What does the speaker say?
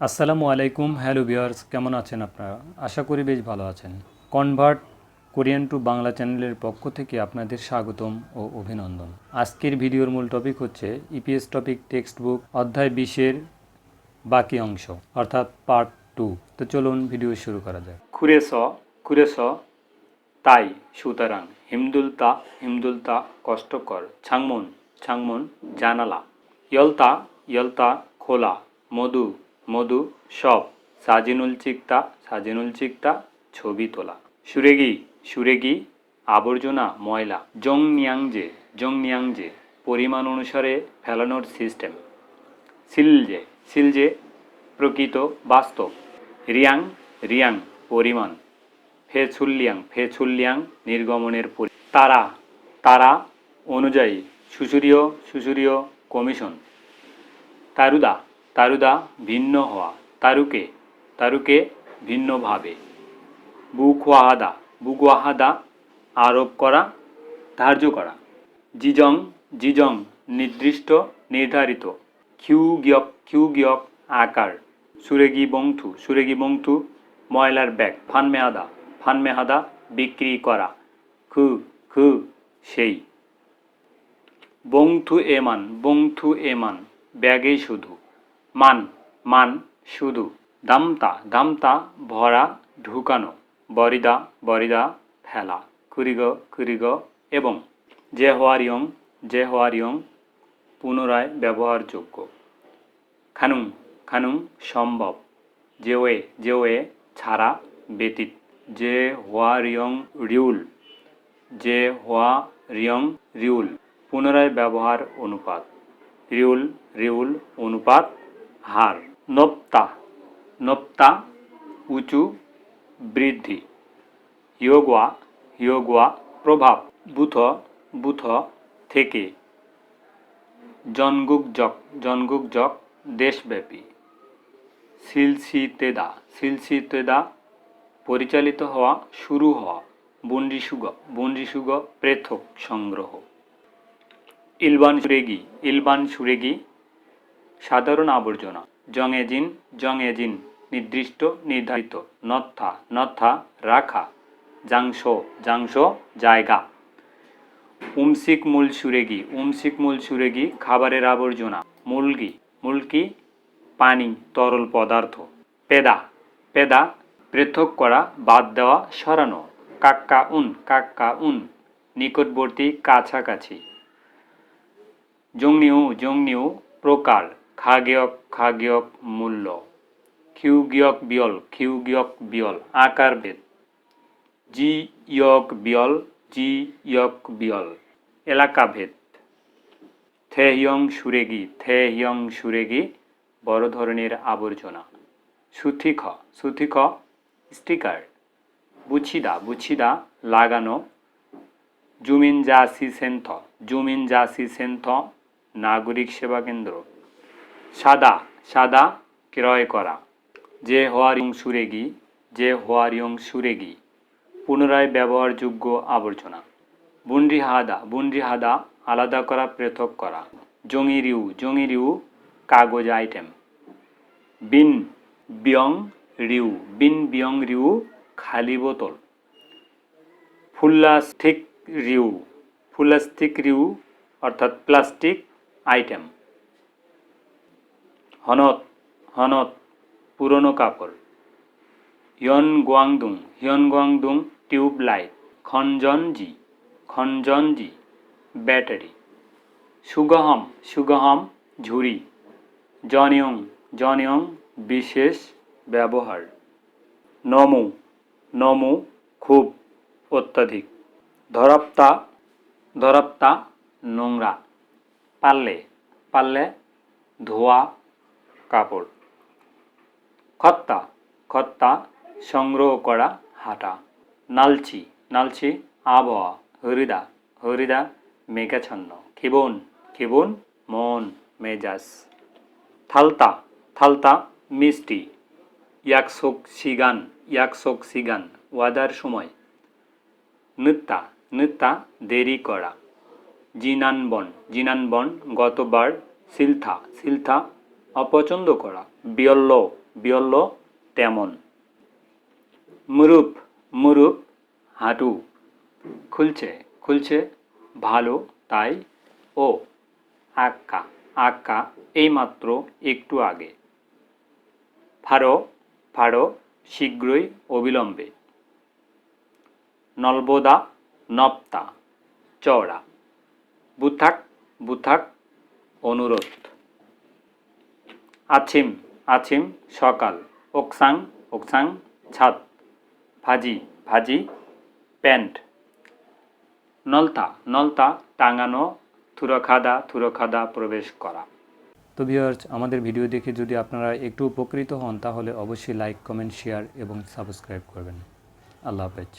আসসালামু আলাইকুম, hello viewers, কেমন আছেন আপনারা? আশা করি বেশ ভালো আছেন। কনভার্ট কোরিয়ান টু বাংলা চ্যানেলের পক্ষ থেকে আপনাদের স্বাগতম ও অভিনন্দন। আজকের ভিডিওর মূল টপিক হচ্ছে ইপিএস টপিক টেক্সট বুক অধ্যায় 20-এর বাকি অংশ, অর্থাৎ পার্ট 2। তো চলুন ভিডিও শুরু করা যাক। কুরেস তাই সুতরাং, হিমদুলতা কষ্টকর, ছাংমুন জানালা, ইয়লতা খোলা, মধু সব, সাজিনুল চিকতা ছবি তোলা, সুরেগি আবর্জনা ময়লা, জংনিয়াংজে পরিমাণ অনুসারে ফেলানোর সিস্টেম, সিলজে প্রকৃত বাস্তব, রিয়াং পরিমাণ, ফেছুল্লিয়াং নির্গমনের তারা অনুযায়ী, সুসুরীয় কমিশন, তারুদা ভিন্ন হওয়া, তারুকে ভিন্নভাবে, বুকওয়াহাদা আরোপ করা, ধার্য করা, জিজং নির্ধারিত, কিউগিয়ক আকার, সুরেগি বংথু ময়লার ব্যাগ, ফানমেহাদা বিক্রি করা, খু সেই, বংথু এমান ব্যাগেই শুধু, মান শুধু, দামতা ভরা ঢুকানো, বরিদা ফেলা, কুরিগ এবং, জেহওয়ারিয়ং পুনরায় ব্যবহারযোগ্য, খানুং সম্ভব, জেওয়ে ছাড়া ব্যতীত, জেহওয়ারিয়ং রিউল পুনরায় ব্যবহার অনুপাত, রিউল অনুপাত হার, নপ্তা উঁচু বৃদ্ধি, হিয়োগুয়া প্রভাব, বুথ থেকে, জনগুকজক দেশব্যাপী, সিলসিতেদা পরিচালিত হওয়া, শুরু হওয়া, বুনরিসুগ পৃথক সংগ্রহ, ইলবান সুরেগি সাধারণ আবর্জনা, জংএজিন নির্ধারিত, নথা রাখা, জাংশ জায়গা, উমসিক মূল সুরেগি খাবারের আবর্জনা, মুলকি পানি তরল পদার্থ, পেদা পৃথক করা, বাদ দেওয়া, সরানো, কাক্কা উন নিকটবর্তী, কাছাকাছি, জংনিউ প্রকার, খাগেয়ক মূল্য, খিউগিয়ক বিয়ল আকারভেদ, জিয়ক বিয়ল এলাকাভেদ, থেহিয়ং সুরেগি বড় ধরনের আবর্জনা, সুথিখ স্টিকার, বুছিদা লাগানো, জুমিনজাসি সেন্থ নাগরিক সেবা কেন্দ্র, সাদা ক্রয় করা, যে হোয়ারিয়ং সুরেগি পুনরায় ব্যবহারযোগ্য আবর্জনা, বুনরিহাদা আলাদা করা, পৃথক করা, জঙিরিউ কাগজ আইটেম, বিন বিয়ং রিউ খালি বোতল, ফুল্লাস্টিক রিউ অর্থাৎ প্লাস্টিক আইটেম, হনত পুরনো কাপড়, হিয়নগুয়াংদুং টিউব লাইট, খনজনজি ব্যাটারি, সুগহম ঝুড়ি, জনিয়ং বিশেষ ব্যবহার, নমু খুব অত্যাধিক, ধরাপ্তা নোংরা, পাল্লে ধোয়া কাপড়, খত্তা সংগ্রহ করা, হাঁটা, নালচি আবহাওয়া, হরিদা মেঘাচ্ছন্ন, খিবুন মন মেজাজ, থালতা মিষ্টি, ইয়াকসোক সিগান ওয়াদার সময়, নৃত্যা দেরি করা, জিনানবন গতবার, সিলথা অপছন্দ করা, বিয়ল্ল তেমন। মুরুপ মুরুপ হাঁটু, খুলছে খুলছে ভালো তাই। ও আক্কা আক্কা এইমাত্র একটু আগে। ফাড়ো ফাড়ো শীঘ্রই অবিলম্বে। নলবদা নপ্তা চওড়া। বুথাক বুথাক অনুরোধ। আছিম আছিম সকাল। ওকসাং ওকসাং ছাদ। ভাজি ভাজি প্যান্ট। নলতা নলতা টাঙানো। থুরখাদা প্রবেশ করা। তো ভিউয়ার্স, আমাদের ভিডিও দেখে যদি আপনারা একটু উপকৃত হন তাহলে অবশ্যই লাইক, কমেন্ট, শেয়ার এবং সাবস্ক্রাইব করবেন। আল্লাহ হাফেজ।